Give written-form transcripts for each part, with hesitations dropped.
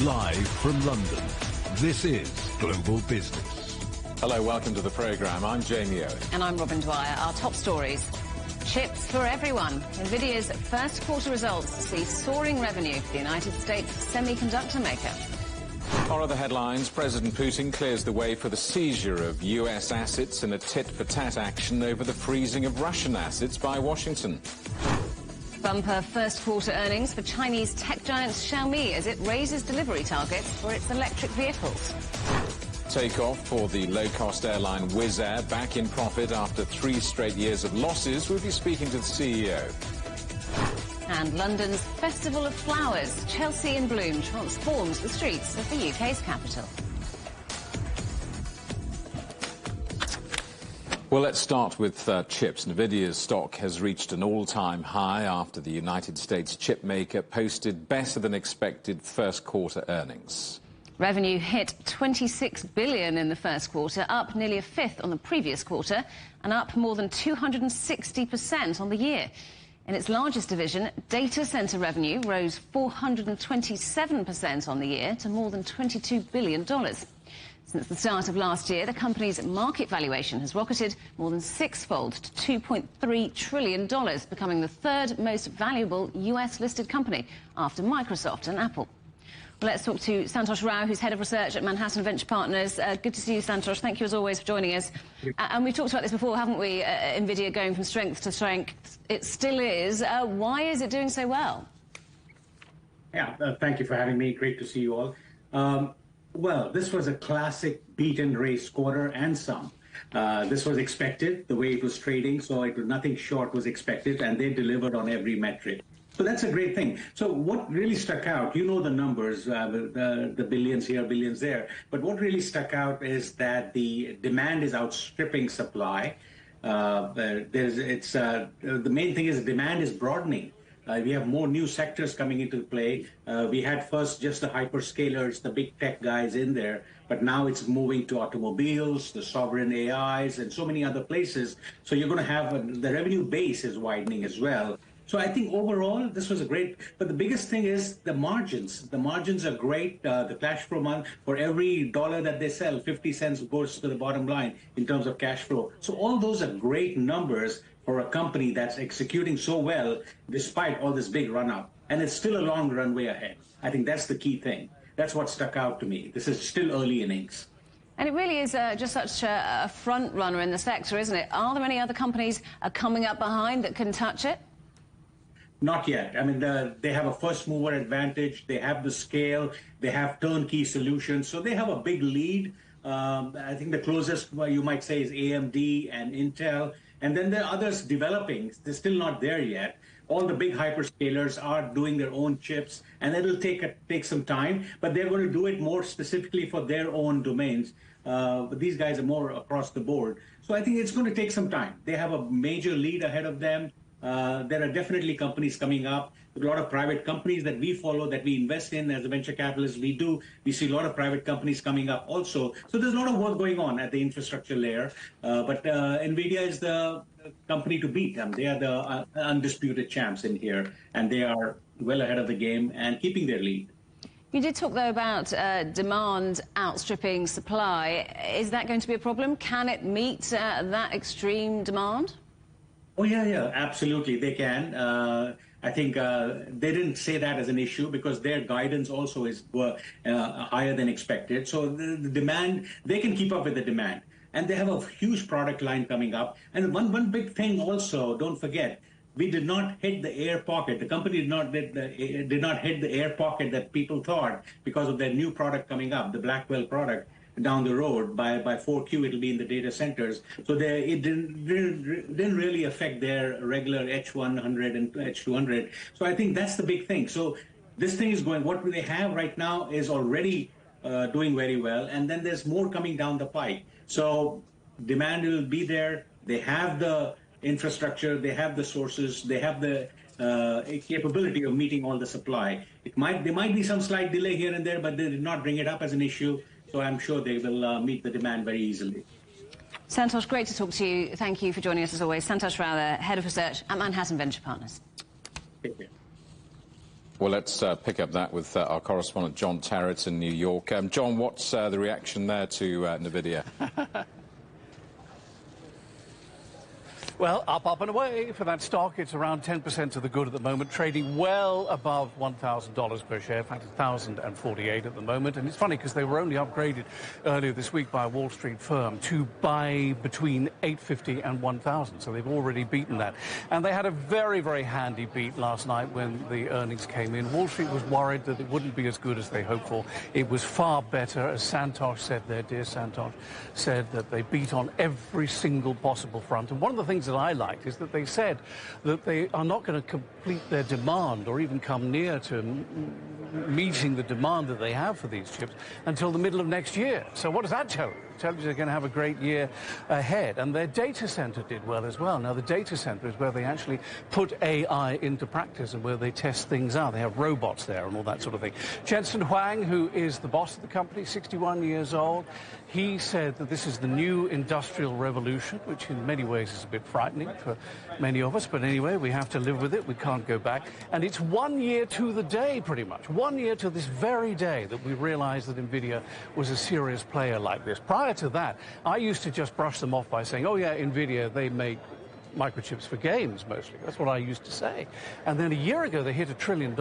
Live from London, this is Global Business. Hello, welcome to the programme. I'm Jamie Owen. And I'm Robin Dwyer. Our top stories. Chips for everyone. NVIDIA's first quarter results see soaring revenue for the United States semiconductor maker. Our other headlines, President Putin clears the way for the seizure of US assets in a tit-for-tat action over the freezing of Russian assets by Washington. Bumper first quarter earnings for Chinese tech giant Xiaomi as it raises delivery targets for its electric vehicles. Takeoff for the low-cost airline Wizz Air back in profit after 3 straight years of losses. We'll be speaking to the CEO. And London's Festival of Flowers, Chelsea in Bloom, transforms the streets of the UK's capital. Well, let's start with chips. NVIDIA's stock has reached an all-time high after the United States chip maker posted better than expected first quarter earnings. Revenue hit $26 billion in the first quarter, up nearly a fifth on the previous quarter and up more than 260% on the year. In its largest division, data center revenue rose 427% on the year to more than $22 billion. Since the start of last year, the company's market valuation has rocketed more than sixfold to $2.3 trillion, becoming the third most valuable US-listed company after Microsoft and Apple. Well, let's talk to Santosh Rao, who's head of research at Manhattan Venture Partners. Good to see you, Santosh. Thank you, as always, for joining us. And we've talked about this before, haven't we? NVIDIA going from strength to strength. It still is. Why is it doing so well? Yeah, thank you for having me. Great to see you all. Well, this was a classic beat and raise quarter and some. This was expected, the way it was trading, so it was nothing short was expected, and they delivered on every metric. So that's a great thing. So what really stuck out, you know the numbers, the billions here, billions there, but what really stuck out is that the demand is outstripping supply. The main thing is demand is broadening. We have more new sectors coming into play. We had first just the hyperscalers, the big tech guys in there, but now it's moving to automobiles, the sovereign AIs, and so many other places. So you're going to have the revenue base is widening as well. So I think overall, this was a great, but the biggest thing is the margins. The margins are great. The cash flow month, for every dollar that they sell, 50 cents goes to the bottom line in terms of cash flow. So all those are great numbers for a company that's executing so well despite all this big run-up. And it's still a long runway ahead. I think that's the key thing. That's what stuck out to me. This is still early innings. And it really is just such a front runner in the sector, isn't it? Are there any other companies coming up behind that can touch it? Not yet. I mean, they have a first mover advantage. They have the scale. They have turnkey solutions. So they have a big lead. I think the closest you might say is AMD and Intel. And then there are others developing. They're still not there yet. All the big hyperscalers are doing their own chips, and it'll take some time. But they're going to do it more specifically for their own domains. But these guys are more across the board. So I think it's going to take some time. They have a major lead ahead of them. There are definitely companies coming up. A lot of private companies that we follow, that we invest in as a venture capitalist, we see a lot of private companies coming up also. So there's a lot of work going on at the infrastructure layer. But NVIDIA is the company to beat them. They are the undisputed champs in here, and they are well ahead of the game and keeping their lead. You did talk, though, about demand outstripping supply. Is that going to be a problem? Can it meet that extreme demand? Oh, yeah, absolutely. They can. I think they didn't say that as an issue because their guidance also is higher than expected. So the demand, they can keep up with the demand. And they have a huge product line coming up. And one big thing also, don't forget, we did not hit the air pocket. The company did not hit the air pocket that people thought because of their new product coming up, the Blackwell product. Down the road by 4Q it'll be in the data centers, so it didn't really affect their regular H100 and H200. So I think that's the big thing. So this thing is going, what they have right now is already doing very well, and then there's more coming down the pike. So demand will be there. They have the infrastructure, they have the sources, they have the capability of meeting all the supply. There might be some slight delay here and there, but they did not bring it up as an issue. So I'm sure they will meet the demand very easily. Santosh, great to talk to you. Thank you for joining us as always. Santosh Rao, Head of Research at Manhattan Venture Partners. Take care. Well, let's pick up that with our correspondent John Tarrett in New York. John, what's the reaction there to NVIDIA? Well, up and away for that stock. It's around 10% to the good at the moment, trading well above $1,000 per share. In fact, $1,048 at the moment. And it's funny because they were only upgraded earlier this week by a Wall Street firm to buy between $850 and $1,000. So they've already beaten that. And they had a very, very handy beat last night when the earnings came in. Wall Street was worried that it wouldn't be as good as they hoped for. It was far better, as Santosh said there. Dear Santosh said that they beat on every single possible front. And one of the things that I liked is that they said that they are not going to complete their demand or even come near to meeting the demand that they have for these chips until the middle of next year. So what does that tell you? It tells you they're going to have a great year ahead. And their data center did well as well. Now, the data center is where they actually put AI into practice and where they test things out. They have robots there and all that sort of thing. Jensen Huang, who is the boss of the company, 61 years old, he said that this is the new industrial revolution, which in many ways is a bit frightening for many of us. But anyway, we have to live with it. We can't go back. And it's 1 year to the day, pretty much. 1 year to this very day that we realized that NVIDIA was a serious player like this. Prior to that, I used to just brush them off by saying, oh, yeah, NVIDIA, they make microchips for games, mostly. That's what I used to say. And then a year ago, they hit $1 trillion.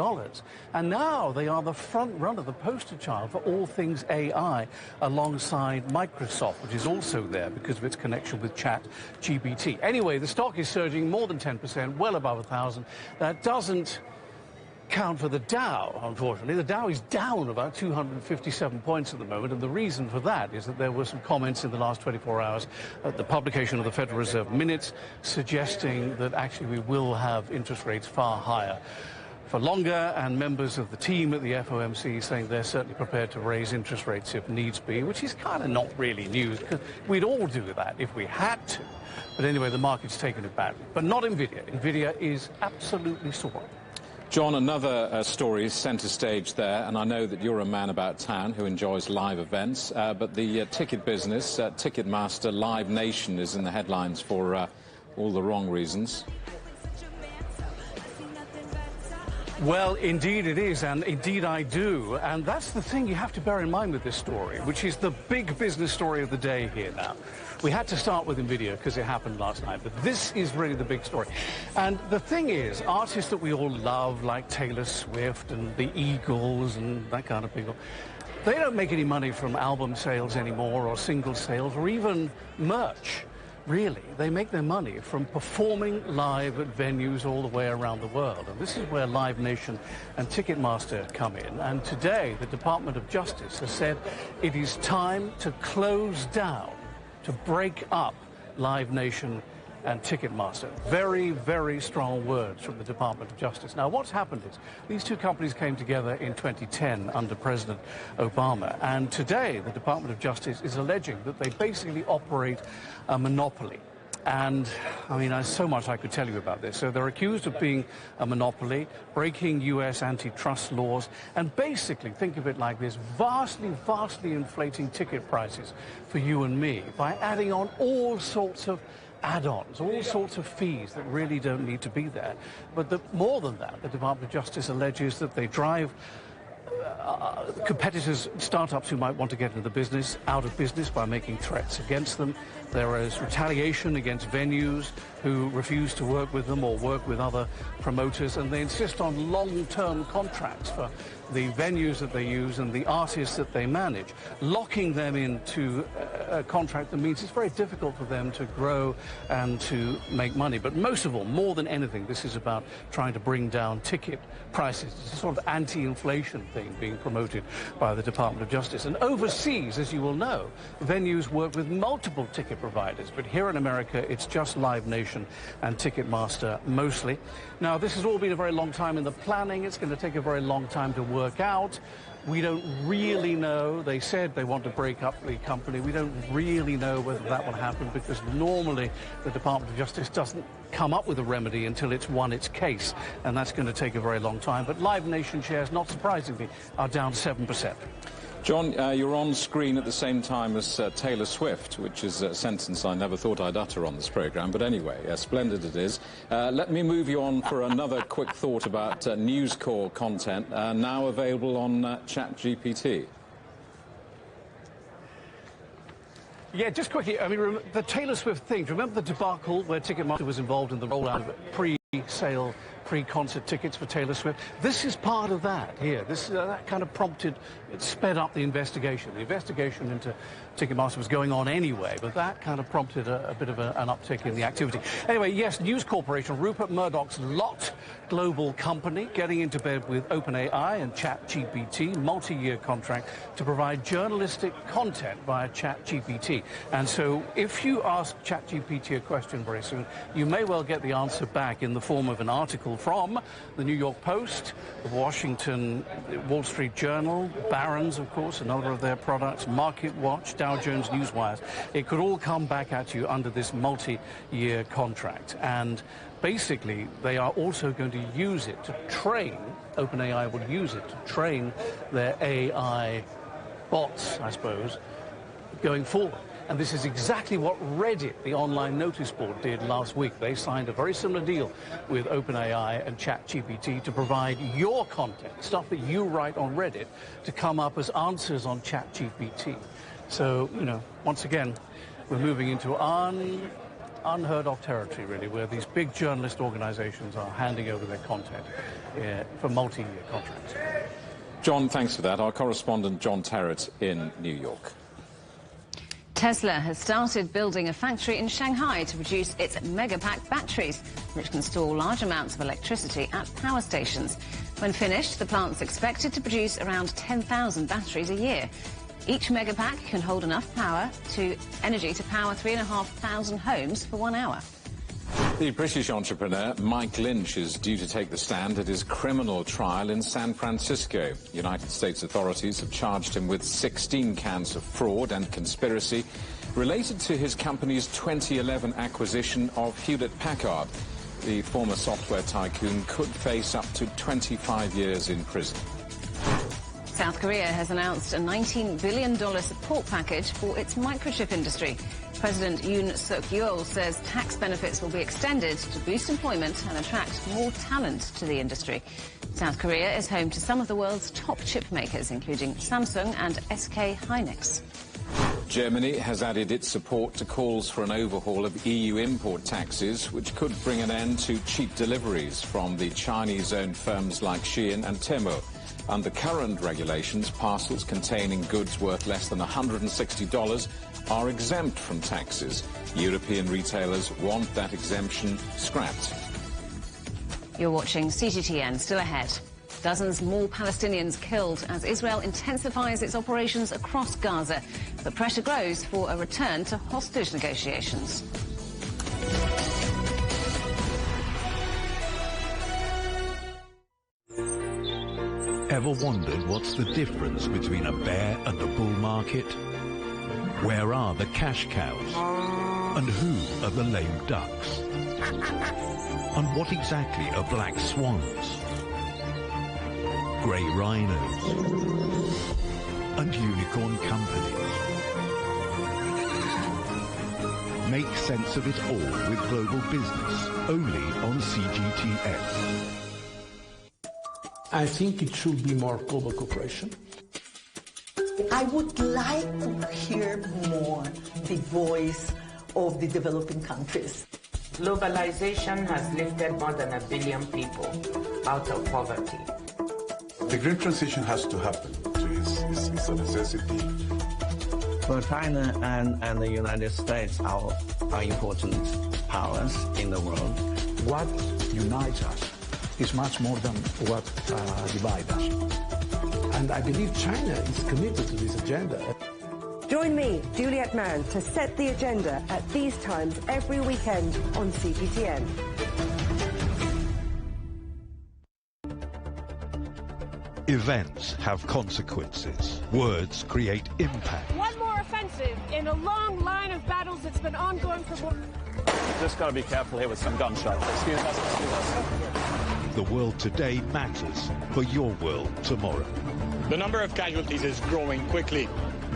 And now they are the front runner, the poster child for all things AI, alongside Microsoft, which is also there because of its connection with ChatGPT. Anyway, the stock is surging more than 10%, well above 1,000. That doesn't count for the Dow, unfortunately. The Dow is down about 257 points at the moment, and the reason for that is that there were some comments in the last 24 hours at the publication of the Federal Reserve minutes suggesting that actually we will have interest rates far higher for longer, and members of the team at the FOMC saying they're certainly prepared to raise interest rates if needs be, which is kind of not really news, because we'd all do that if we had to. But anyway, the market's taken it badly. But not NVIDIA. NVIDIA is absolutely soaring. John, another story is centre stage there, and I know that you're a man about town who enjoys live events, but the ticket business, Ticketmaster, Live Nation is in the headlines for all the wrong reasons. Well, indeed it is, and indeed I do. And that's the thing you have to bear in mind with this story, which is the big business story of the day here now. We had to start with NVIDIA because it happened last night, but this is really the big story. And the thing is, artists that we all love, like Taylor Swift and the Eagles and that kind of people, they don't make any money from album sales anymore, or single sales, or even merch. Really, they make their money from performing live at venues all the way around the world. And this is where Live Nation and Ticketmaster come in. And today, the Department of Justice has said it is time to close down, to break up Live Nation and Ticketmaster. Very, very strong words from the Department of Justice. Now, what's happened is these two companies came together in 2010 under President Obama. And today, the Department of Justice is alleging that they basically operate a monopoly. And, I mean, there's so much I could tell you about this. So they're accused of being a monopoly, breaking U.S. antitrust laws, and basically, think of it like this, vastly, vastly inflating ticket prices for you and me by adding on all sorts of add-ons, all sorts of fees that really don't need to be there. But more than that, the Department of Justice alleges that they drive competitors, startups who might want to get into the business, out of business by making threats against them. There is retaliation against venues who refuse to work with them or work with other promoters, and they insist on long-term contracts for the venues that they use and the artists that they manage, locking them into a contract that means it's very difficult for them to grow and to make money. But most of all, more than anything, this is about trying to bring down ticket prices. It's a sort of anti-inflation thing being promoted by the Department of Justice. And overseas, as you will know, venues work with multiple ticket providers. But here in America, it's just Live Nation and Ticketmaster mostly. Now, this has all been a very long time in the planning. It's going to take a very long time to work out. We don't really know. They said they want to break up the company. We don't really know whether that will happen because normally the Department of Justice doesn't come up with a remedy until it's won its case, and that's going to take a very long time. But Live Nation shares, not surprisingly, are down 7%. John, you're on screen at the same time as Taylor Swift, which is a sentence I never thought I'd utter on this programme. But anyway, splendid it is. Let me move you on for another quick thought about News Corp content, now available on ChatGPT. Yeah, just quickly, I mean, the Taylor Swift thing, remember the debacle where Ticketmaster was involved in the rollout of pre-sale, pre-concert tickets for Taylor Swift? This is part of that here. That kind of prompted, it sped up the investigation. The investigation into Ticketmaster was going on anyway, but that kind of prompted a bit of an uptick in the activity. Anyway, yes, News Corporation, Rupert Murdoch's Lot global company, getting into bed with OpenAI and ChatGPT, multi-year contract to provide journalistic content via ChatGPT. And so if you ask ChatGPT a question very soon, you may well get the answer back in the form of an article from the New York Post, the Wall Street Journal, Barron's, of course, another of their products, Market Watch, Dow Jones Newswires. It could all come back at you under this multi-year contract. And basically, they are also going to use it to train, OpenAI will use it to train their AI bots, I suppose, going forward. And this is exactly what Reddit, the online notice board, did last week. They signed a very similar deal with OpenAI and ChatGPT to provide your content, stuff that you write on Reddit, to come up as answers on ChatGPT. So, you know, once again, we're moving into unheard of territory, really, where these big journalist organizations are handing over their content for multi-year contracts. John, thanks for that. Our correspondent, John Terrett, in New York. Tesla has started building a factory in Shanghai to produce its Megapack batteries, which can store large amounts of electricity at power stations. When finished, the plant's expected to produce around 10,000 batteries a year. Each Megapack can hold enough energy to power 3,500 homes for 1 hour. The British entrepreneur Mike Lynch is due to take the stand at his criminal trial in San Francisco. United States authorities have charged him with 16 counts of fraud and conspiracy related to his company's 2011 acquisition of Hewlett-Packard. The former software tycoon could face up to 25 years in prison. South Korea has announced a $19 billion support package for its microchip industry. President Yoon Suk-yeol says tax benefits will be extended to boost employment and attract more talent to the industry. South Korea is home to some of the world's top chip makers, including Samsung and SK Hynix. Germany has added its support to calls for an overhaul of EU import taxes, which could bring an end to cheap deliveries from the Chinese-owned firms like Shein and Temu. Under current regulations, parcels containing goods worth less than $160 are exempt from taxes. European retailers want that exemption scrapped. You're watching CGTN. Still ahead. Dozens more Palestinians killed as Israel intensifies its operations across Gaza. The pressure grows for a return to hostage negotiations. Ever wondered what's the difference between a bear and a bull market? Where are the cash cows? And who are the lame ducks? And what exactly are black swans? Grey rhinos? And unicorn companies? Make sense of it all with Global Business, only on CGTN. I think it should be more global cooperation. I would like to hear more the voice of the developing countries. Globalization has lifted more than 1 billion people out of poverty. The green transition has to happen. It's a necessity. Well, China and the United States are important powers in the world. What unites us is much more than what divides us. And I believe China is committed to this agenda. Join me, Juliet Mann, to set the agenda at these times every weekend on CGTN. Events have consequences. Words create impact. One more offensive in a long line of battles that's been ongoing for more. Just got to be careful here with some gunshots. Excuse us. The World Today matters for your world tomorrow. The number of casualties is growing quickly.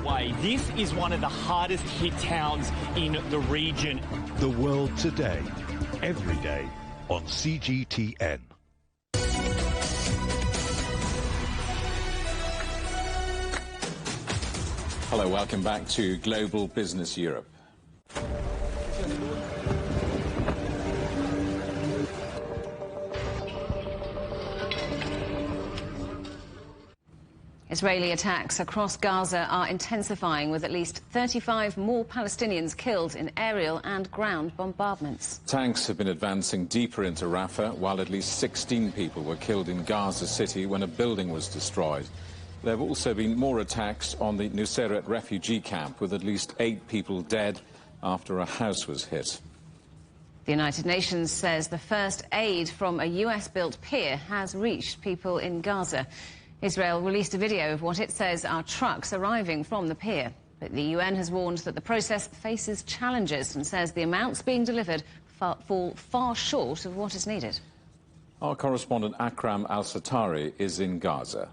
Why, this is one of the hardest hit towns in the region. The World Today, every day on CGTN. Hello, welcome back to Global Business Europe. Israeli attacks across Gaza are intensifying, with at least 35 more Palestinians killed in aerial and ground bombardments. Tanks have been advancing deeper into Rafah, while at least 16 people were killed in Gaza City when a building was destroyed. There have also been more attacks on the Nuseirat refugee camp, with at least 8 people dead after a house was hit. The United Nations says the first aid from a US-built pier has reached people in Gaza. Israel released a video of what it says are trucks arriving from the pier. But the UN has warned that the process faces challenges and says the amounts being delivered fall far short of what is needed. Our correspondent Akram Al-Satari is in Gaza.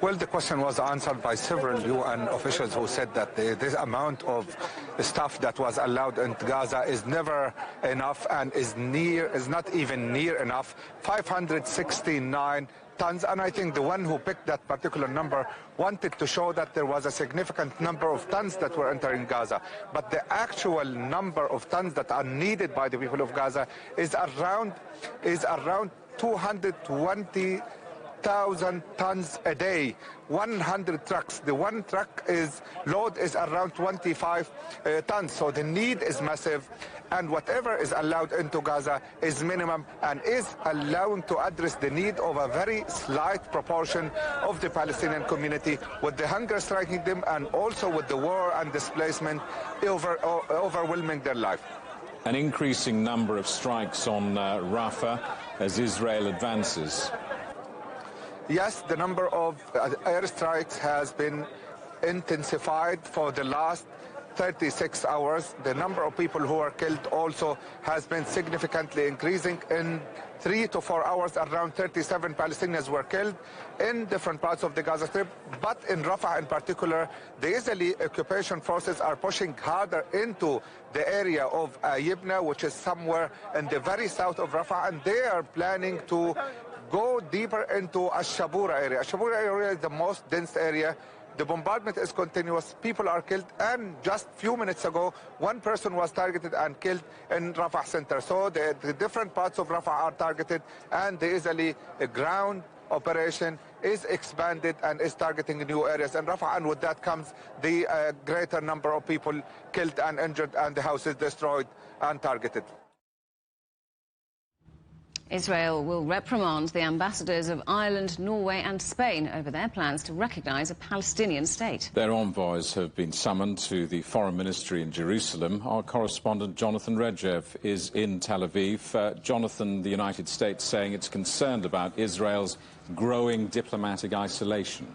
Well, the question was answered by several UN officials who said that this amount of stuff that was allowed in Gaza is never enough and is not even near enough. 569 tons, and I think the one who picked that particular number wanted to show that there was a significant number of tons that were entering Gaza. But the actual number of tons that are needed by the people of Gaza is around 220,000 tons a day, 100 trucks. The one truck load is around 25 tons, so the need is massive, and whatever is allowed into Gaza is minimum and is allowing to address the need of a very slight proportion of the Palestinian community, with the hunger striking them and also with the war and displacement overwhelming their life. An increasing number of strikes on Rafah as Israel advances. Yes, the number of airstrikes has been intensified for the last 36 hours. The number of people who are killed also has been significantly increasing. In 3 to 4 hours, around 37 Palestinians were killed in different parts of the Gaza Strip. But in Rafah in particular, the Israeli occupation forces are pushing harder into the area of Yibna, which is somewhere in the very south of Rafah, and they are planning to go deeper into Ash-Shabura area. Ash-Shabura area is the most dense area. The bombardment is continuous. People are killed, and just a few minutes ago, one person was targeted and killed in Rafah center. So the different parts of Rafah are targeted, and the Israeli ground operation is expanded and is targeting new areas in Rafah, and with that comes the greater number of people killed and injured and the houses destroyed and targeted. Israel will reprimand the ambassadors of Ireland, Norway and Spain over their plans to recognise a Palestinian state. Their envoys have been summoned to the Foreign Ministry in Jerusalem. Our correspondent Jonathan Redjev is in Tel Aviv. Jonathan, the United States saying it's concerned about Israel's growing diplomatic isolation.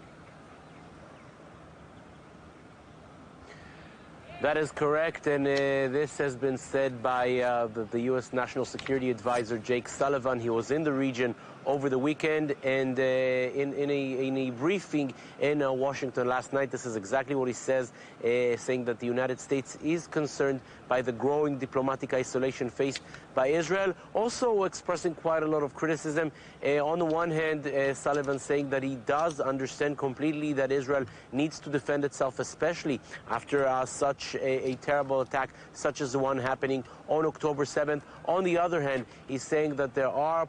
That is correct, and this has been said by the U.S. National Security Advisor Jake Sullivan. He was in the region over the weekend, and in a briefing in Washington last night, this is exactly what he says, saying that the United States is concerned by the growing diplomatic isolation faced by Israel, also expressing quite a lot of criticism. On the one hand, Sullivan saying that he does understand completely that Israel needs to defend itself, especially after such a terrible attack such as the one happening on October 7th. On the other hand, he's saying that there are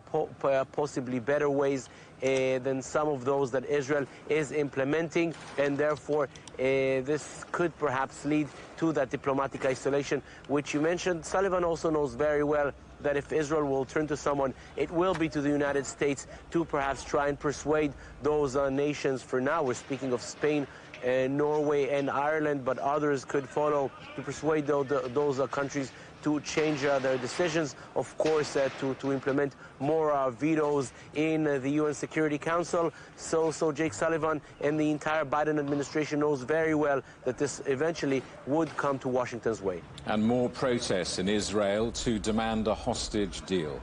possibly better ways than some of those that Israel is implementing, and therefore this could perhaps lead to that diplomatic isolation, which you mentioned. Sullivan also knows very well that if Israel will turn to someone, it will be to the United States to perhaps try and persuade those nations. For now, we're speaking of Spain, Norway and Ireland, but others could follow to persuade those countries to change their decisions, of course, to implement more vetoes in the UN Security Council. So Jake Sullivan and the entire Biden administration knows very well that this eventually would come to Washington's way. And more protests in Israel to demand a hostage deal.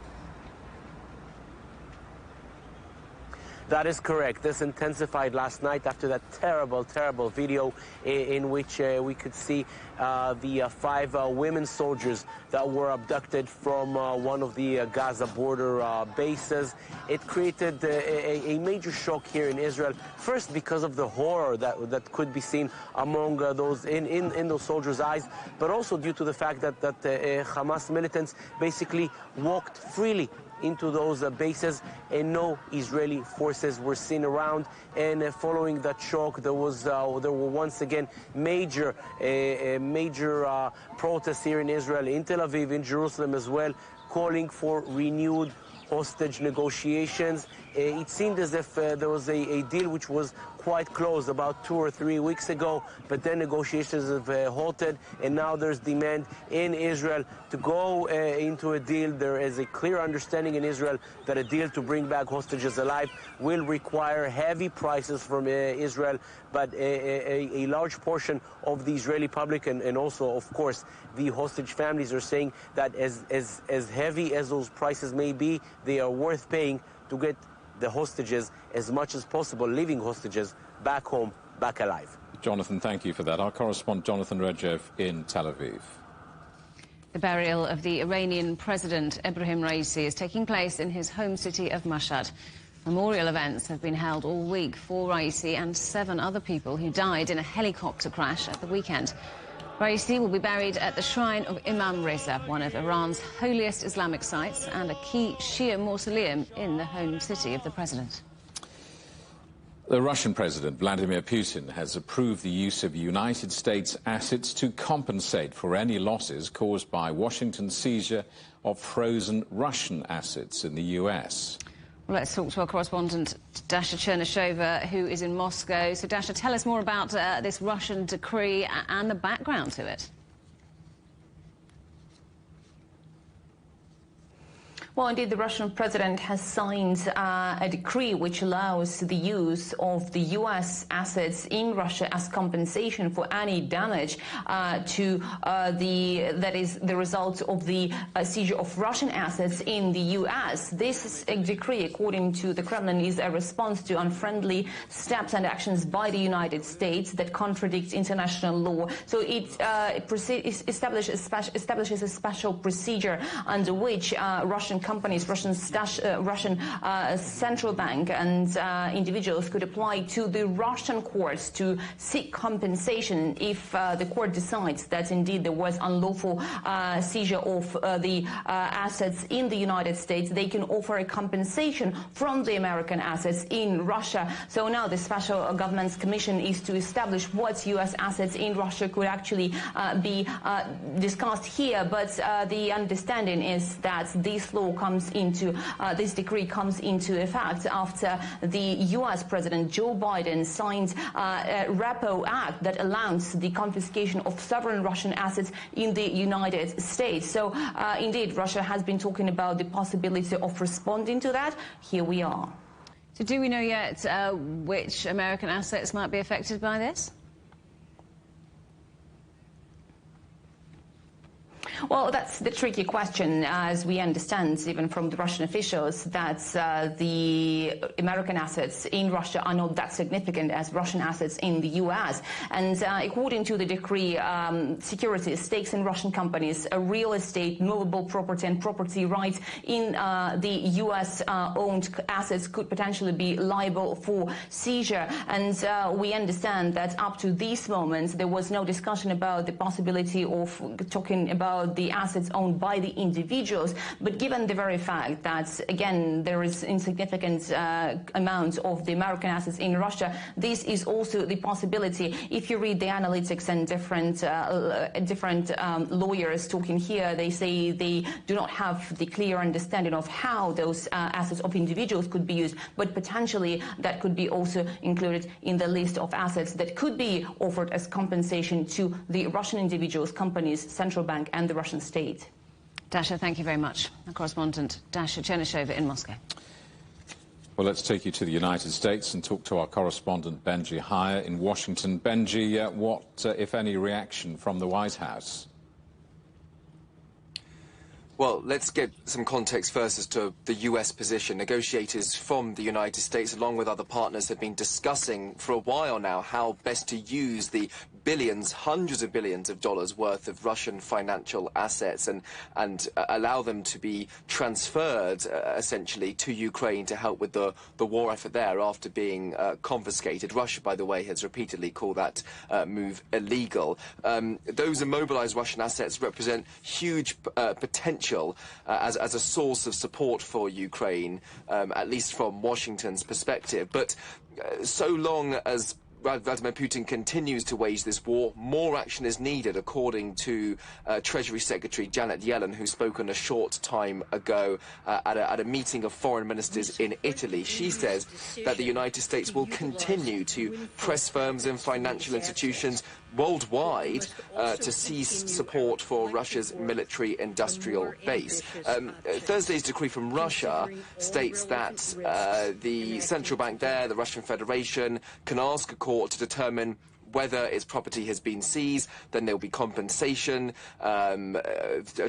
That is correct. This intensified last night after that terrible, terrible video in which we could see the 5 women soldiers that were abducted from one of the Gaza border bases. It created a major shock here in Israel, first because of the horror that could be seen among those in those soldiers' eyes, but also due to the fact that Hamas militants basically walked freely into those bases and no Israeli forces were seen around. And following that shock, there were once again major protests here in Israel, in Tel Aviv, in Jerusalem as well, calling for renewed hostage negotiations. It seemed as if there was a deal which was quite close about 2 or 3 weeks ago, but then negotiations have halted, and now there's demand in Israel to go into a deal. There is a clear understanding in Israel that a deal to bring back hostages alive will require heavy prices from Israel, but a large portion of the Israeli public and also, of course, the hostage families are saying that as heavy as those prices may be, they are worth paying to get the hostages, as much as possible, living hostages, back home, back alive. Jonathan, thank you for that. Our correspondent Jonathan Redjev in Tel Aviv. The burial of the Iranian President Ebrahim Raisi is taking place in his home city of Mashhad. Memorial events have been held all week for Raisi and 7 other people who died in a helicopter crash at the weekend. Raisi will be buried at the shrine of Imam Reza, one of Iran's holiest Islamic sites and a key Shia mausoleum in the home city of the president. The Russian President Vladimir Putin has approved the use of United States assets to compensate for any losses caused by Washington's seizure of frozen Russian assets in the US. Well, let's talk to our correspondent, Dasha Chernyshova, who is in Moscow. So, Dasha, tell us more about this Russian decree and the background to it. Well, indeed, the Russian president has signed a decree which allows the use of the U.S. assets in Russia as compensation for any damage that is the result of the seizure of Russian assets in the U.S. This decree, according to the Kremlin, is a response to unfriendly steps and actions by the United States that contradict international law. So it establishes a special procedure under which Russian companies, Russian central bank and individuals could apply to the Russian courts to seek compensation if the court decides that indeed there was unlawful seizure of the assets in the United States. They can offer a compensation from the American assets in Russia. So now the Special Government's Commission is to establish what U.S. assets in Russia could actually be discussed here. But the understanding is that this law this decree comes into effect after the U.S. President Joe Biden signed a repo act that allows the confiscation of sovereign Russian assets in the United States. So indeed, Russia has been talking about the possibility of responding to that. Here we are. So do we know yet which American assets might be affected by this? Well, that's the tricky question, as we understand, even from the Russian officials, that the American assets in Russia are not that significant as Russian assets in the U.S. And according to the decree, securities, stakes in Russian companies, real estate, movable property and property rights in the U.S.-owned assets could potentially be liable for seizure. And we understand that up to this moment, there was no discussion about the possibility of talking about the assets owned by the individuals. But given the very fact that, again, there is insignificant amount of the American assets in Russia, this is also the possibility. If you read the analytics and different lawyers talking here, they say they do not have the clear understanding of how those assets of individuals could be used, but potentially that could be also included in the list of assets that could be offered as compensation to the Russian individuals, companies, central bank and the Russian state. Dasha, thank you very much. Our correspondent Dasha Chernyshova in Moscow. Well, let's take you to the United States and talk to our correspondent Benji Haya in Washington. Benji, what, if any, reaction from the White House? Well, let's get some context first as to the US position. Negotiators from the United States, along with other partners, have been discussing for a while now how best to use the billions, hundreds of billions of dollars worth of Russian financial assets and allow them to be transferred, essentially, to Ukraine to help with the war effort there after being confiscated. Russia, by the way, has repeatedly called that move illegal. Those immobilized Russian assets represent huge potential as a source of support for Ukraine, at least from Washington's perspective. But so long as Vladimir Putin continues to wage this war, more action is needed, according to Treasury Secretary Janet Yellen, who spoke on a short time ago at a meeting of foreign ministers in Italy. She says that the United States will continue to press firms and financial institutions worldwide to cease support for Russia's military-industrial base. Thursday's decree from Russia states that the central bank there, the Russian Federation, can ask a court to determine whether its property has been seized. Then there will be compensation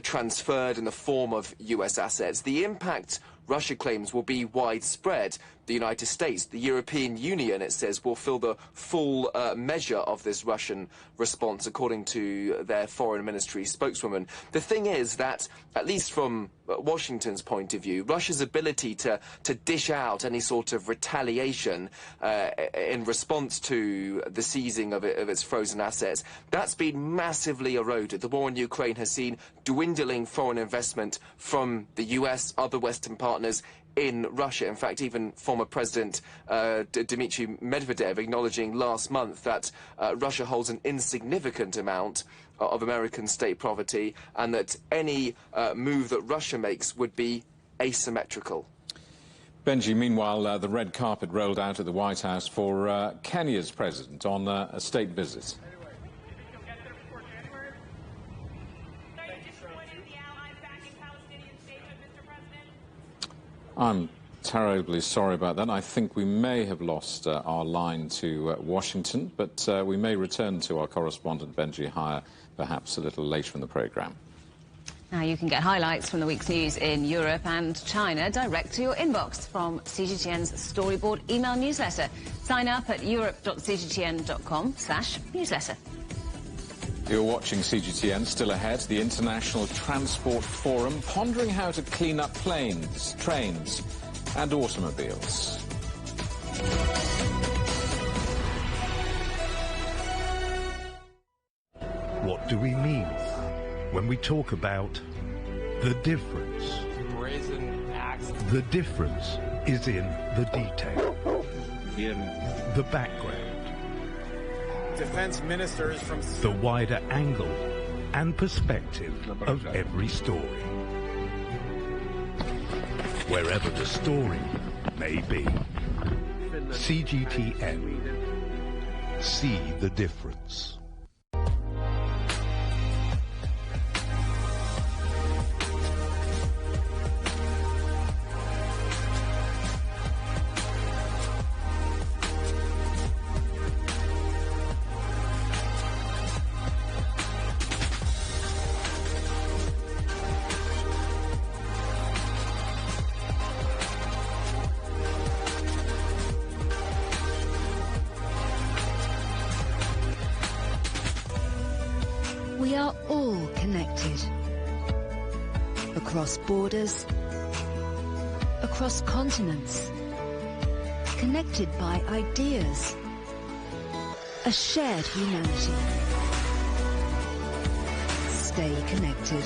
transferred in the form of US assets. The impact, Russia claims, will be widespread. The United States, the European Union, it says, will feel the full measure of this Russian response, according to their foreign ministry spokeswoman. The thing is that, at least from Washington's point of view, Russia's ability to dish out any sort of retaliation in response to the seizing of its frozen assets, that's been massively eroded. The war in Ukraine has seen dwindling foreign investment from the US, other Western partners in Russia. In fact, even former President Dmitry Medvedev acknowledging last month that Russia holds an insignificant amount of American state property and that any move that Russia makes would be asymmetrical. Benji, meanwhile, the red carpet rolled out at the White House for Kenya's president on a state visit. I'm terribly sorry about that. I think we may have lost our line to Washington, but we may return to our correspondent Benji Hire perhaps a little later in the programme. Now you can get highlights from the week's news in Europe and China direct to your inbox from CGTN's Storyboard email newsletter. Sign up at europe.cgtn.com/newsletter. You're watching CGTN. Still ahead, the International Transport Forum pondering how to clean up planes, trains and automobiles. What do we mean when we talk about the difference? The difference is in the detail, in the background, defense ministers from the wider angle and perspective of every story. Wherever the story may be. CGTN. See the difference. We are all connected. Across borders, across continents, connected by ideas, a shared humanity. Stay connected.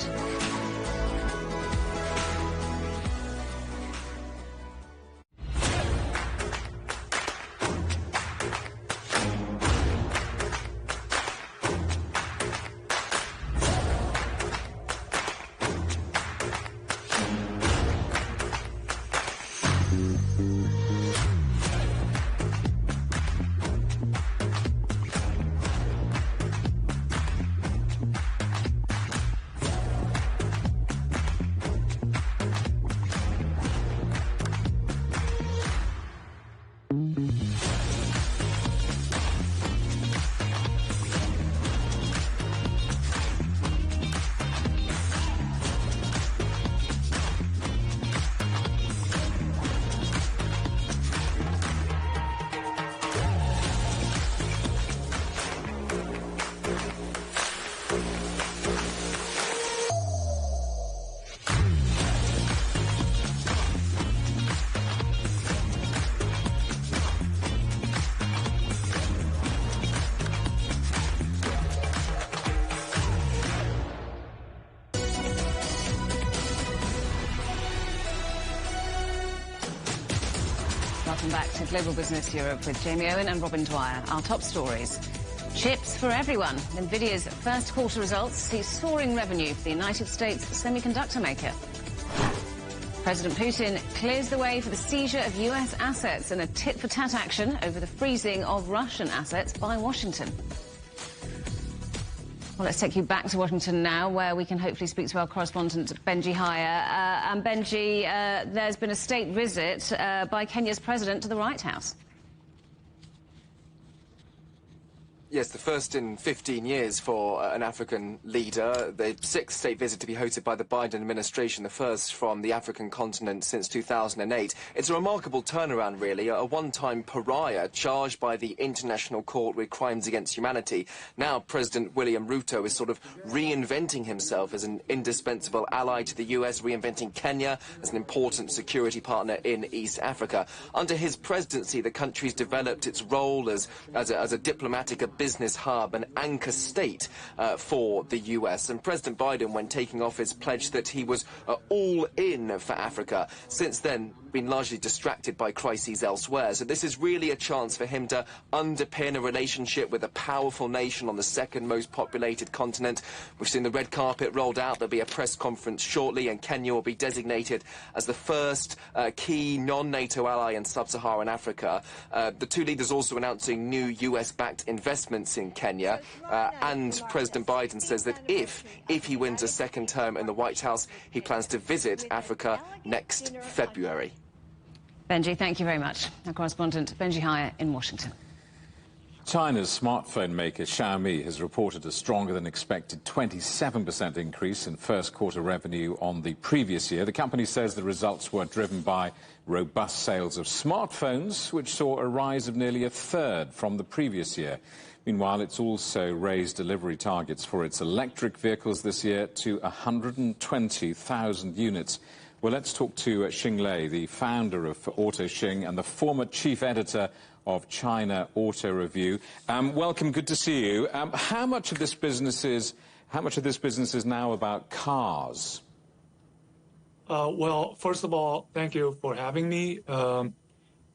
Welcome back to Global Business Europe with Jamie Owen and Robin Dwyer. Our top stories. Chips for everyone. NVIDIA's first quarter results see soaring revenue for the United States semiconductor maker. President Putin clears the way for the seizure of US assets in a tit-for-tat action over the freezing of Russian assets by Washington. Well, let's take you back to Washington now, where we can hopefully speak to our correspondent, Benji Haya. And Benji, there's been a state visit by Kenya's president to the White House. Yes, the first in 15 years for an African leader. The 6th state visit to be hosted by the Biden administration, the first from the African continent since 2008. It's a remarkable turnaround, really. A one-time pariah charged by the International Court with crimes against humanity. Now President William Ruto is sort of reinventing himself as an indispensable ally to the US, reinventing Kenya as an important security partner in East Africa. Under his presidency, the country's developed its role as a diplomatic, business hub, an anchor state for the US. And President Biden, when taking office, pledged that he was all in for Africa. Since then, been largely distracted by crises elsewhere. So this is really a chance for him to underpin a relationship with a powerful nation on the second most populated continent. We've seen the red carpet rolled out. There'll be a press conference shortly, and Kenya will be designated as the first key non-NATO ally in sub-Saharan Africa. The two leaders also announcing new US-backed investments in Kenya. And President Biden says that if he wins a second term in the White House, he plans to visit Africa next February. Benji, thank you very much. Our correspondent, Benji Haya in Washington. China's smartphone maker Xiaomi has reported a stronger than expected 27% increase in first quarter revenue on the previous year. The company says the results were driven by robust sales of smartphones, which saw a rise of nearly a third from the previous year. Meanwhile, it's also raised delivery targets for its electric vehicles this year to 120,000 units. Well, let's talk to Xing Lei, the founder of AutoXing and the former chief editor of China Auto Review. Welcome, good to see you. How much of this business is now about cars? Well, first of all, thank you for having me.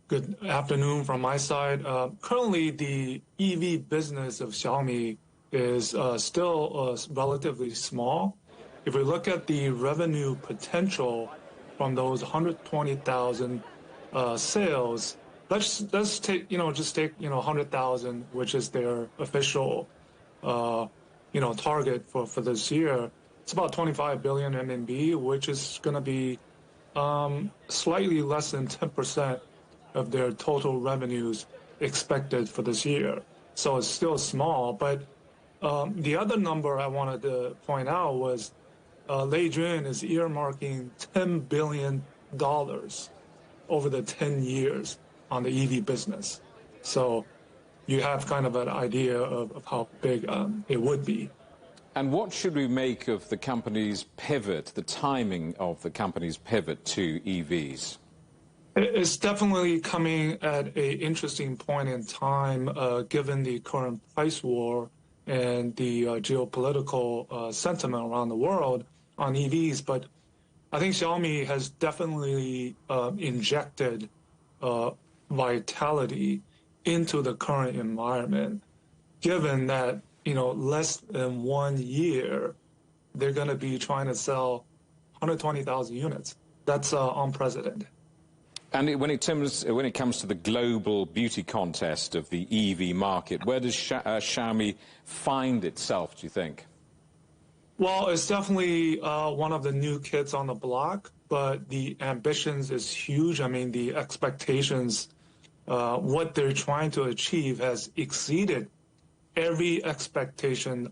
Good afternoon from my side. Currently, the EV business of Xiaomi is still relatively small. If we look at the revenue potential from those 120,000 sales, let's take, just take, 100,000, which is their official, target for this year. It's about 25 billion RMB, which is going to be slightly less than 10% of their total revenues expected for this year. So it's still small, but the other number I wanted to point out was Lei Jun is earmarking $10 billion over the 10 years on the EV business. So you have kind of an idea of how big it would be. And what should we make of the company's pivot, the timing of the company's pivot to EVs? It's definitely coming at an interesting point in time, given the current price war and the geopolitical sentiment around the world on EVs. But I think Xiaomi has definitely injected vitality into the current environment, given that, less than 1 year, they're going to be trying to sell 120,000 units. That's unprecedented. And when it comes to the global beauty contest of the EV market, where does Xiaomi find itself, do you think? Well, it's definitely one of the new kids on the block, but the ambitions is huge. I mean, the expectations, what they're trying to achieve has exceeded every expectation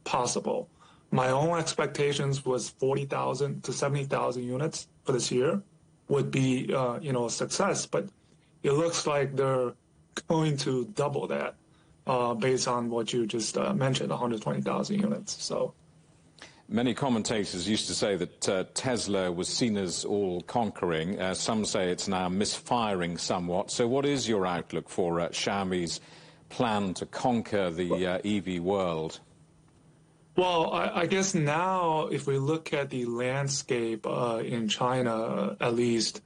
possible. My own expectations was 40,000 to 70,000 units for this year would be, a success, but it looks like they're going to double that based on what you just mentioned, 120,000 units. So. Many commentators used to say that Tesla was seen as all-conquering. Some say it's now misfiring somewhat. So what is your outlook for Xiaomi's plan to conquer the EV world? Well, I guess now, if we look at the landscape in China, at least,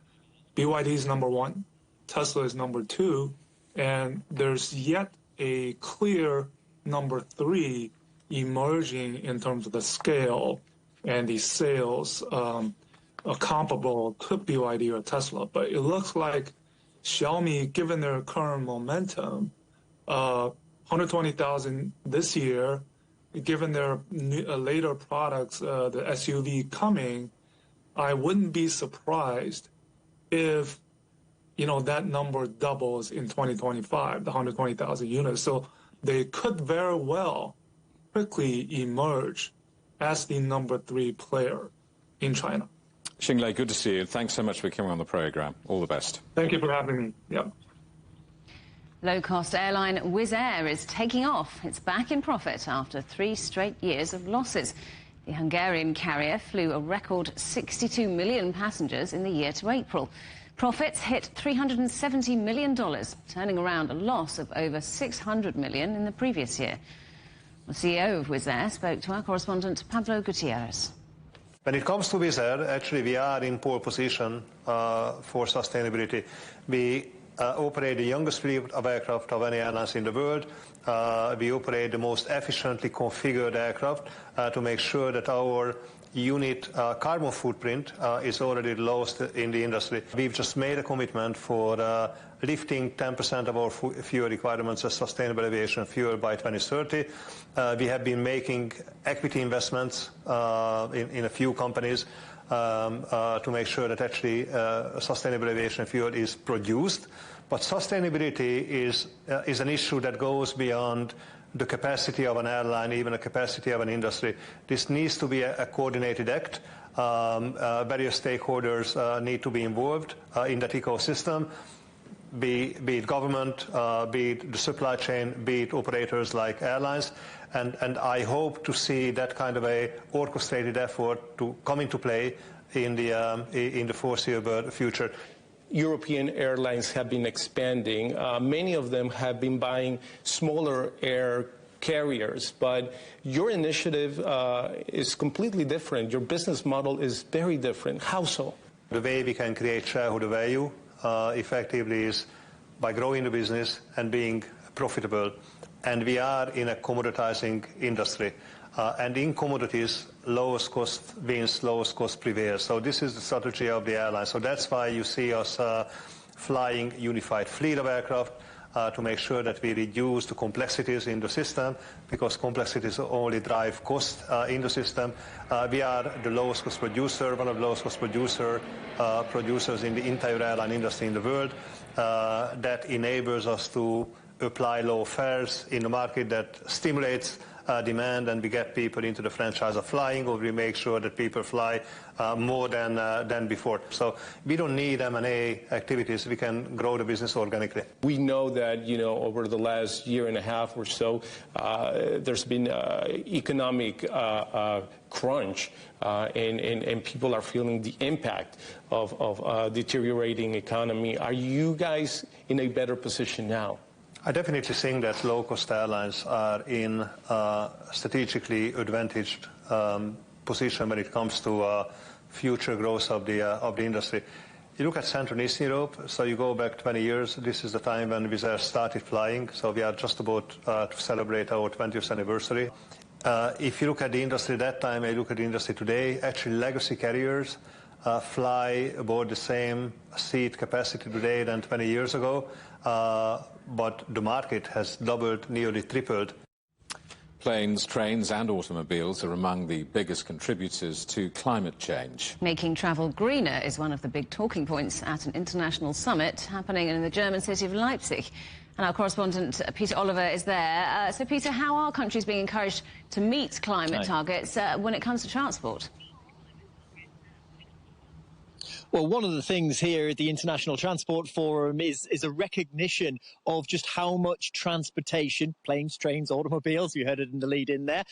BYD is number one. Tesla is number 2, and there's yet a clear number 3 emerging in terms of the scale and the sales comparable to BYD or Tesla. But it looks like Xiaomi, given their current momentum, 120,000 this year, given their later products, the SUV coming, I wouldn't be surprised if, you know, that number doubles in 2025, the 120,000 units. So they could very well quickly emerge as the number 3 player in China. Xinglei, good to see you. Thanks so much for coming on the program. All the best. Thank you for having me. Yep. Low-cost airline Wizz Air is taking off. It's back in profit after 3 straight years of losses. The Hungarian carrier flew a record 62 million passengers in the year to April. Profits hit $370 million, turning around a loss of over $600 million in the previous year. The CEO of Wizz Air spoke to our correspondent Pablo Gutierrez. When it comes to Wizz Air, actually we are in pole position for sustainability. We operate the youngest fleet of aircraft of any airlines in the world. We operate the most efficiently configured aircraft to make sure that our unit carbon footprint is already the lowest in the industry. We've just made a commitment for lifting 10% of our fuel requirements as sustainable aviation fuel by 2030. We have been making equity investments in a few companies to make sure that actually sustainable aviation fuel is produced. But sustainability is an issue that goes beyond the capacity of an airline, even the capacity of an industry. This needs to be a coordinated act. Various stakeholders need to be involved in that ecosystem, be it government, be it the supply chain, be it operators like airlines. And I hope to see that kind of a orchestrated effort to come into play in the foreseeable future. European airlines have been expanding. Many of them have been buying smaller air carriers, but your initiative is completely different. Your business model is very different. How so? The way we can create shareholder value effectively is by growing the business and being profitable. And we are in a commoditizing industry. And in commodities, lowest cost wins, lowest cost prevails. So this is the strategy of the airline. So that's why you see us flying unified fleet of aircraft to make sure that we reduce the complexities in the system, because complexities only drive cost in the system. We are the lowest cost producer, one of the lowest cost producers in the entire airline industry in the world. That enables us to apply low fares in a market that stimulates demand, and we get people into the franchise of flying, or we make sure that people fly more than before. So we don't need M&A activities. We can grow the business organically. We know that, you know, over the last year and a half or so, there's been economic crunch, and people are feeling the impact of deteriorating economy. Are you guys in a better position now? I definitely think that low-cost airlines are in a strategically advantaged position when it comes to future growth of the industry. You look at Central and Eastern Europe, so you go back 20 years, this is the time when Wizz Air started flying, so we are just about to celebrate our 20th anniversary. If you look at the industry at that time and you look at the industry today, actually legacy carriers fly about the same seat capacity today than 20 years ago. But the market has doubled, nearly tripled. Planes, trains and automobiles are among the biggest contributors to climate change. Making travel greener is one of the big talking points at an international summit happening in the German city of Leipzig. And our correspondent Peter Oliver is there. So Peter, how are countries being encouraged to meet climate targets when it comes to transport? Well, one of the things here at the International Transport Forum is a recognition of just how much transportation, planes, trains, automobiles, you heard it in the lead in there,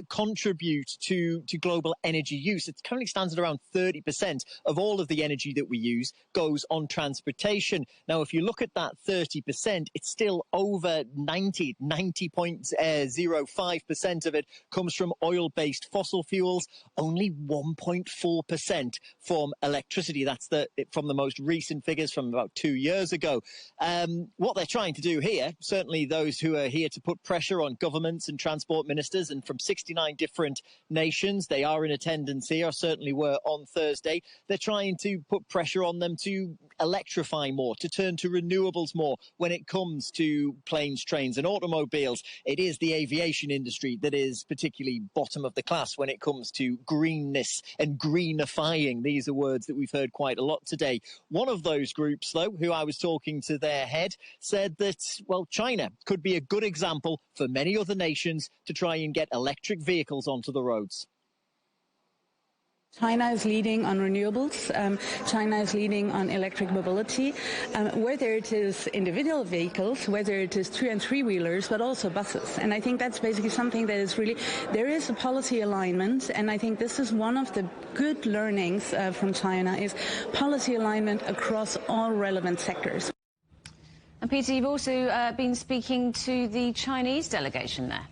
contribute to global energy use. It currently stands at around 30% of all of the energy that we use goes on transportation. Now, if you look at that 30%, it's still over 90.05% of it comes from oil-based fossil fuels, only 1.4% from electricity. That's from the most recent figures from about 2 years ago. What they're trying to do here, certainly those who are here to put pressure on governments and transport ministers, and from 69 different nations, they are in attendance here, certainly were on Thursday. They're trying to put pressure on them to electrify more, to turn to renewables more when it comes to planes, trains and automobiles. It is the aviation industry that is particularly bottom of the class when it comes to greenness and greenifying. These are words that we've heard quite a lot today. One of those groups, though, who I was talking to their head, said that, well, China could be a good example for many other nations to try and get electric vehicles onto the roads. China is leading on renewables. China is leading on electric mobility, whether it is individual vehicles, whether it is 2- and 3-wheelers, but also buses. And I think that's basically something that is really, there is a policy alignment, and I think this is one of the good learnings from China, is policy alignment across all relevant sectors. And Peter, you've also been speaking to the Chinese delegation there.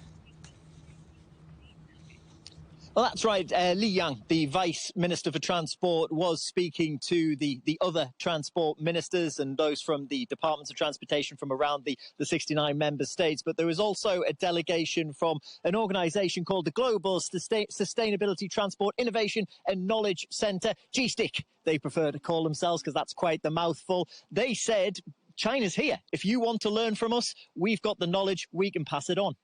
Well, that's right. Li Yang, the Vice Minister for Transport, was speaking to the other transport ministers and those from the Departments of Transportation from around the 69 member states. But there was also a delegation from an organisation called the Global Sustainability Transport Innovation and Knowledge Centre, GSTIC. They prefer to call themselves because that's quite the mouthful. They said, China's here. If you want to learn from us, we've got the knowledge, we can pass it on.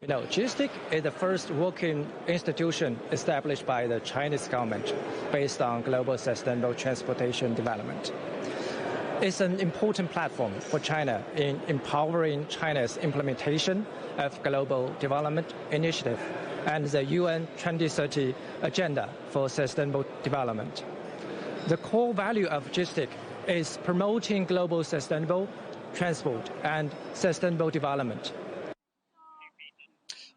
You know, GSTIC is the first working institution established by the Chinese government based on global sustainable transportation development. It's an important platform for China in empowering China's implementation of global development initiative and the UN 2030 Agenda for Sustainable Development. The core value of GSTIC is promoting global sustainable transport and sustainable development.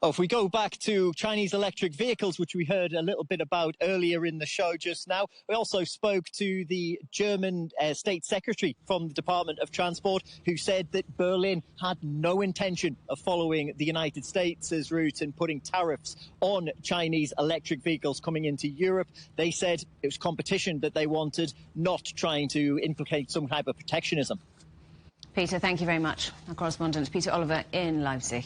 If we go back to Chinese electric vehicles, which we heard a little bit about earlier in the show just now, we also spoke to the German State Secretary from the Department of Transport, who said that Berlin had no intention of following the United States' route and putting tariffs on Chinese electric vehicles coming into Europe. They said it was competition that they wanted, not trying to implicate some type of protectionism. Peter, thank you very much. Our correspondent Peter Oliver in Leipzig.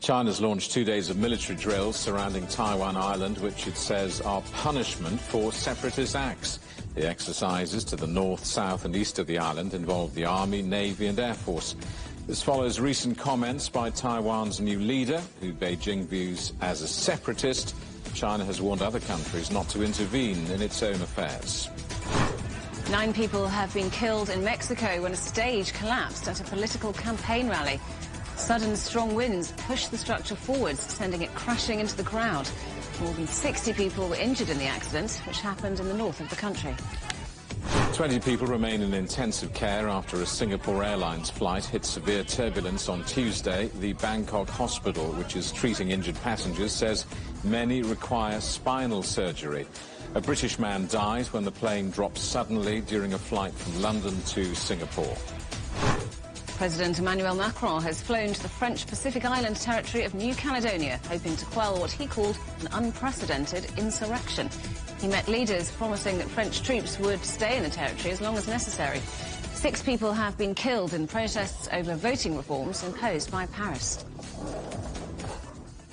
China's launched 2 days of military drills surrounding Taiwan Island, which it says are punishment for separatist acts. The exercises to the north, south and east of the island involve the Army, Navy and Air Force. This follows recent comments by Taiwan's new leader, who Beijing views as a separatist. China has warned other countries not to intervene in its own affairs. 9 people have been killed in Mexico when a stage collapsed at a political campaign rally. Sudden strong winds pushed the structure forwards, sending it crashing into the crowd. More than 60 people were injured in the accident, which happened in the north of the country. 20 people remain in intensive care after a Singapore Airlines flight hit severe turbulence on Tuesday. The Bangkok hospital, which is treating injured passengers, says many require spinal surgery. A British man died when the plane dropped suddenly during a flight from London to Singapore. President Emmanuel Macron has flown to the French Pacific Island territory of New Caledonia, hoping to quell what he called an unprecedented insurrection. He met leaders promising that French troops would stay in the territory as long as necessary. 6 people have been killed in protests over voting reforms imposed by Paris.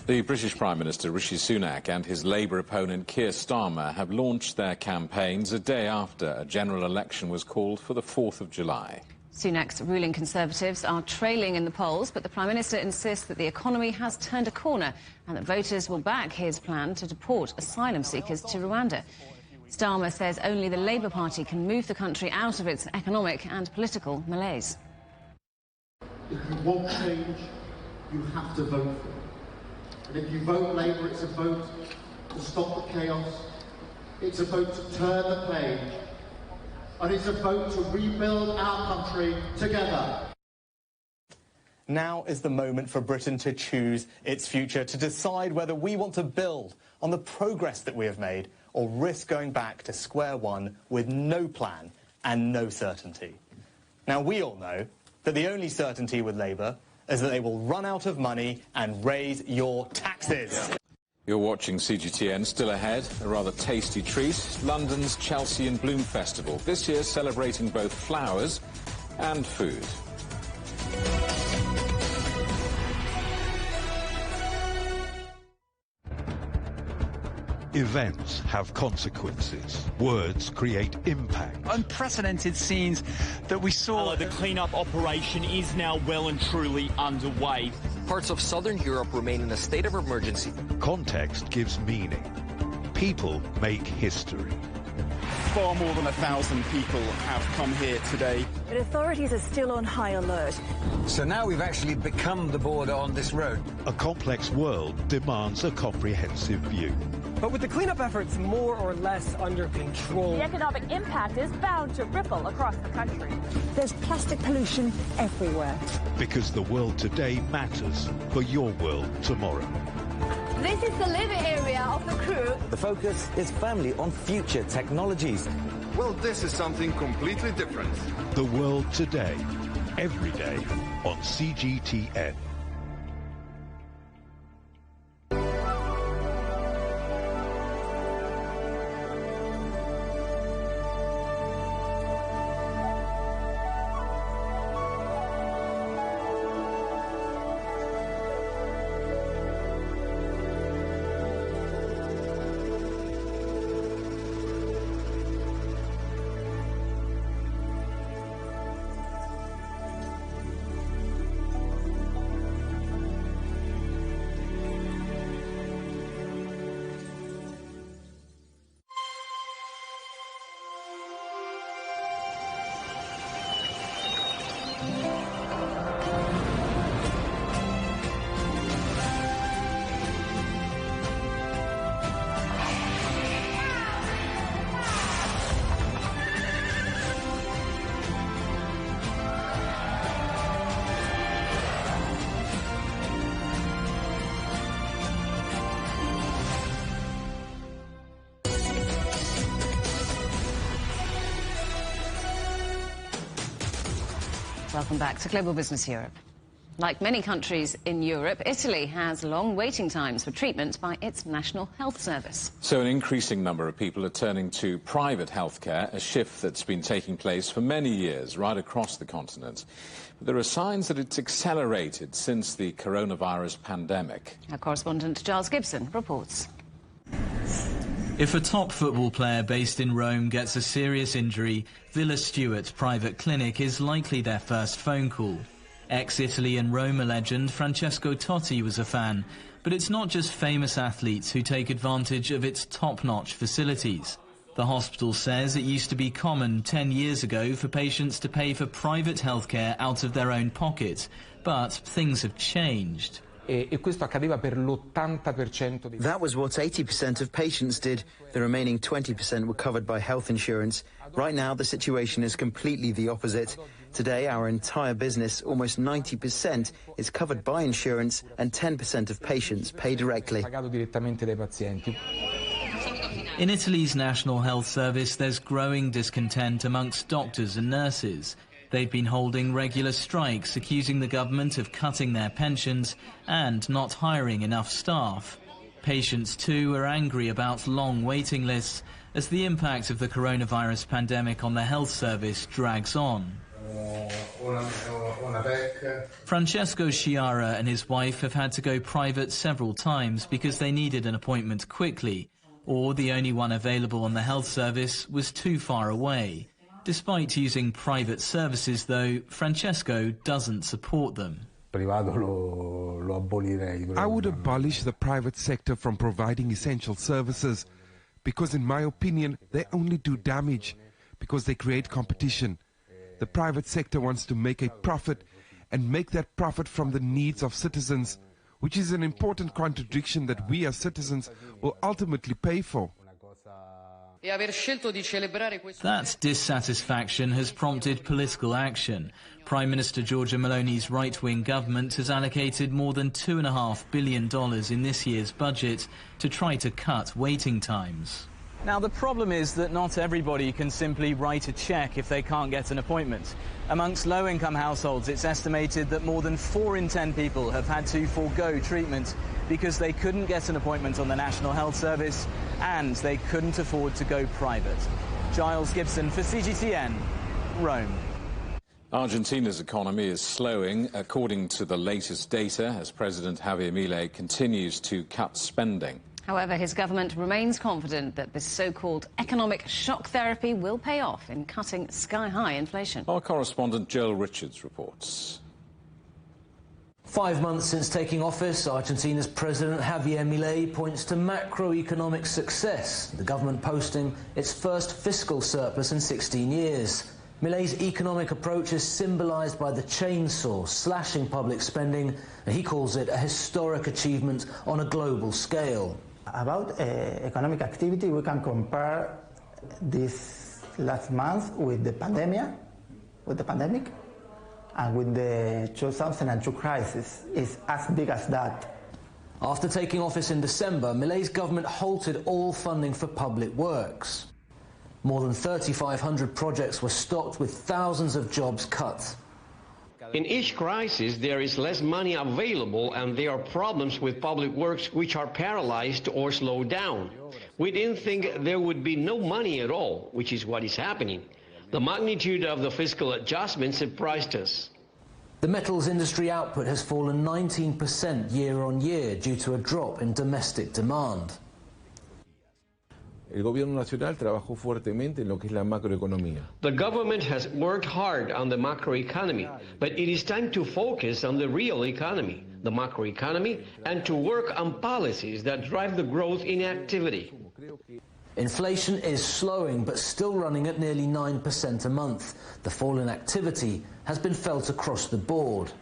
The British Prime Minister Rishi Sunak and his Labour opponent Keir Starmer have launched their campaigns a day after a general election was called for the 4th of July. Sunak's ruling Conservatives are trailing in the polls, but the Prime Minister insists that the economy has turned a corner and that voters will back his plan to deport asylum seekers to Rwanda. Starmer says only the Labour Party can move the country out of its economic and political malaise. If you want change, you have to vote for it. And if you vote Labour, it's a vote to stop the chaos, it's a vote to turn the page, and it's a vote to rebuild our country together. Now is the moment for Britain to choose its future, to decide whether we want to build on the progress that we have made or risk going back to square one with no plan and no certainty. Now, we all know that the only certainty with Labour is that they will run out of money and raise your taxes. You're watching CGTN. Still ahead, a rather tasty treat, London's Chelsea and Bloom Festival. This year celebrating both flowers and food. Events have consequences. Words create impact. Unprecedented scenes that we saw. The clean-up operation is now well and truly underway. Parts of southern Europe remain in a state of emergency. Context gives meaning. People make history. Far more than 1,000 people have come here today. But authorities are still on high alert. So now we've actually become the border on this road. A complex world demands a comprehensive view. But with the cleanup efforts more or less under control, the economic impact is bound to ripple across the country. There's plastic pollution everywhere. Because the world today matters for your world tomorrow. This is the living area of the crew. The focus is firmly on future technologies. Well, this is something completely different. The world today, every day on CGTN. Welcome back to Global Business Europe. Like many countries in Europe, Italy has long waiting times for treatment by its National Health Service. So an increasing number of people are turning to private healthcare, a shift that's been taking place for many years right across the continent. But there are signs that it's accelerated since the coronavirus pandemic. Our correspondent Giles Gibson reports. If a top football player based in Rome gets a serious injury, Villa Stewart Private Clinic is likely their first phone call. Ex-Italy and Roma legend Francesco Totti was a fan, but it's not just famous athletes who take advantage of its top-notch facilities. The hospital says it used to be common 10 years ago for patients to pay for private healthcare out of their own pocket, but things have changed. That was what 80% of patients did. The remaining 20% were covered by health insurance. Right now, the situation is completely the opposite. Today, our entire business, almost 90%, is covered by insurance and 10% of patients pay directly. In Italy's National Health Service, there's growing discontent amongst doctors and nurses. They've been holding regular strikes, accusing the government of cutting their pensions and not hiring enough staff. Patients, too, are angry about long waiting lists as the impact of the coronavirus pandemic on the health service drags on. Francesco Sciarra and his wife have had to go private several times because they needed an appointment quickly, or the only one available on the health service was too far away. Despite using private services, though, Francesco doesn't support them. I would abolish the private sector from providing essential services because, in my opinion, they only do damage because they create competition. The private sector wants to make a profit and make that profit from the needs of citizens, which is an important contradiction that we as citizens will ultimately pay for. That dissatisfaction has prompted political action. Prime Minister Giorgia Meloni's right-wing government has allocated more than $2.5 billion in this year's budget to try to cut waiting times. Now, the problem is that not everybody can simply write a cheque if they can't get an appointment. Amongst low-income households, it's estimated that more than 4 in 10 people have had to forego treatment because they couldn't get an appointment on the National Health Service and they couldn't afford to go private. Giles Gibson for CGTN, Rome. Argentina's economy is slowing, according to the latest data, as President Javier Milei continues to cut spending. However, his government remains confident that this so-called economic shock therapy will pay off in cutting sky-high inflation. Our correspondent Joel Richards reports. 5 months since taking office, Argentina's President Javier Milei points to macroeconomic success, the government posting its first fiscal surplus in 16 years. Milei's economic approach is symbolised by the chainsaw, slashing public spending, and he calls it a historic achievement on a global scale. About economic activity, we can compare this last month with the pandemic, and with the 2002 crisis. Is as big as that. After taking office in December, Milei's government halted all funding for public works. More than 3,500 projects were stopped, with thousands of jobs cut. In each crisis, there is less money available, and there are problems with public works which are paralyzed or slowed down. We didn't think there would be no money at all, which is what is happening. The magnitude of the fiscal adjustment surprised us. The metals industry output has fallen 19% year-on-year due to a drop in domestic demand. El gobierno nacional trabajó fuertemente en lo que es la macroeconomía. The government has worked hard on the macroeconomy, but it is time to focus on the real economy, the macroeconomy, and to work on policies that drive the growth in activity. Inflation is slowing, but still running at nearly 9% a month. The fall in activity has been felt across the board.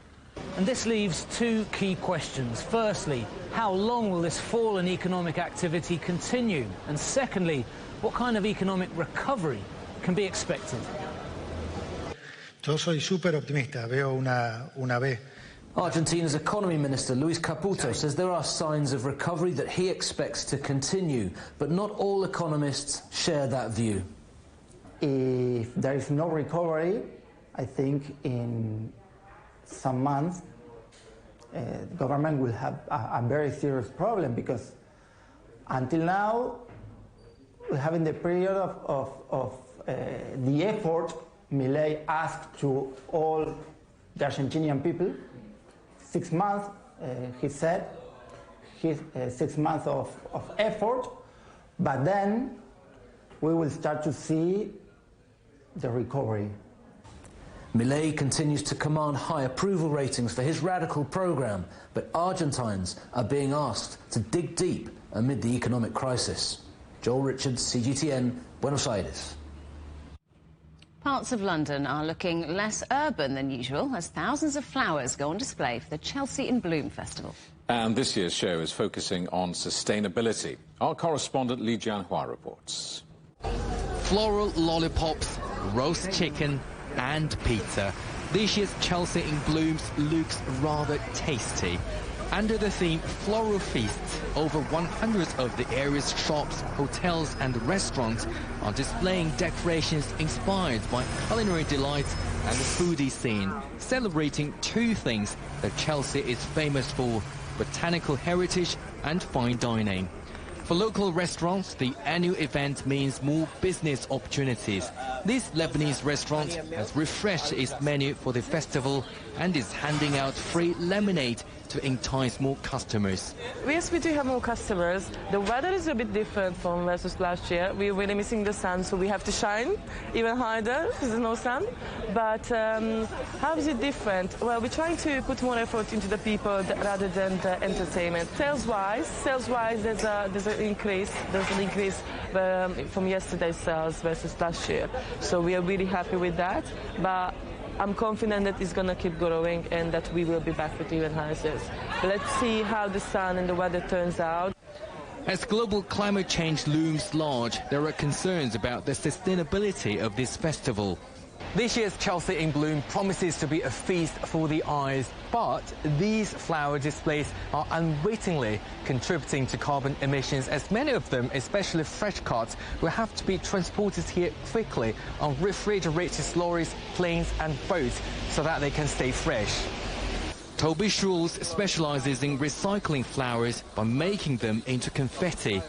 And this leaves two key questions. Firstly, how long will this fall in economic activity continue? And secondly, what kind of economic recovery can be expected? Yo soy súper optimista. Veo una vez. Argentina's economy minister, Luis Caputo, says there are signs of recovery that he expects to continue, but not all economists share that view. If there is no recovery, I think in some months, the government will have a very serious problem, because until now, we're having the period of the effort Milei asked to all the Argentinian people. 6 months, he said, 6 months of effort, but then we will start to see the recovery. Milei continues to command high approval ratings for his radical program, but Argentines are being asked to dig deep amid the economic crisis. Joel Richards, CGTN, Buenos Aires. Parts of London are looking less urban than usual as thousands of flowers go on display for the Chelsea in Bloom Festival. And this year's show is focusing on sustainability. Our correspondent Li Jianhua reports. Floral lollipops, roast chicken and pizza. This year's Chelsea in Blooms looks rather tasty. Under the theme Floral Feasts, over 100 of the area's shops, hotels and restaurants are displaying decorations inspired by culinary delights and the foodie scene, celebrating two things that Chelsea is famous for: botanical heritage and fine dining. For local restaurants, the annual event means more business opportunities. This Lebanese restaurant has refreshed its menu for the festival and is handing out free lemonade to entice more customers. Yes, we do have more customers. The weather is a bit different from versus last year. We're really missing the sun, so we have to shine even harder because there's no sun. But how is it different? Well, we're trying to put more effort into the people rather than the entertainment. Sales-wise, there's an increase. There's an increase from yesterday's sales versus last year. So we are really happy with that. But I'm confident that it's going to keep growing and that we will be back with even higher sales. Let's see how the sun and the weather turns out. As global climate change looms large, there are concerns about the sustainability of this festival. This year's Chelsea in Bloom promises to be a feast for the eyes, but these flower displays are unwittingly contributing to carbon emissions, as many of them, especially fresh cuts, will have to be transported here quickly on refrigerated lorries, planes and boats so that they can stay fresh. Toby Schulz specializes in recycling flowers by making them into confetti.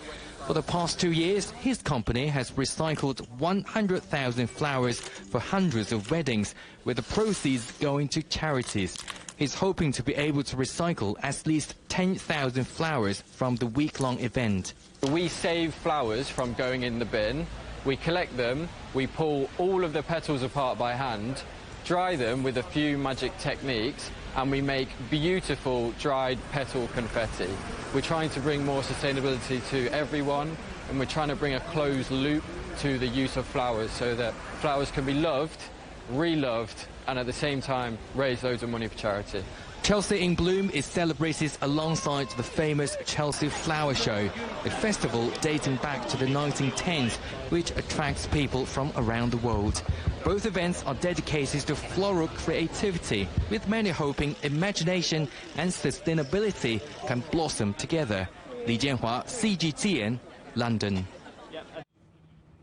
For the past 2 years, his company has recycled 100,000 flowers for hundreds of weddings, with the proceeds going to charities. He's hoping to be able to recycle at least 10,000 flowers from the week-long event. We save flowers from going in the bin. We collect them, we pull all of the petals apart by hand, dry them with a few magic techniques, and we make beautiful dried petal confetti. We're trying to bring more sustainability to everyone, and we're trying to bring a closed loop to the use of flowers so that flowers can be loved, re-loved, and at the same time raise loads of money for charity. Chelsea in Bloom is celebrated alongside the famous Chelsea Flower Show, a festival dating back to the 1910s, which attracts people from around the world. Both events are dedicated to floral creativity, with many hoping imagination and sustainability can blossom together. Li Jianhua, CGTN, London.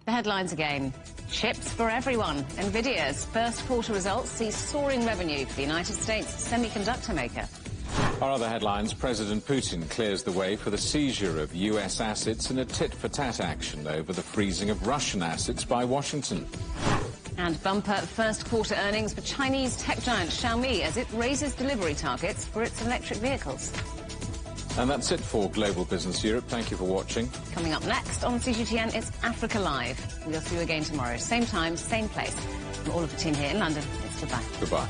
The headlines again. Chips for everyone. Nvidia's first quarter results see soaring revenue for the United States semiconductor maker. Our other headlines, President Putin clears the way for the seizure of US assets in a tit-for-tat action over the freezing of Russian assets by Washington. And bumper first quarter earnings for Chinese tech giant Xiaomi as it raises delivery targets for its electric vehicles. And that's it for Global Business Europe. Thank you for watching. Coming up next on CGTN, it's Africa Live. We'll see you again tomorrow. Same time, same place. From all of the team here in London, it's goodbye. Goodbye.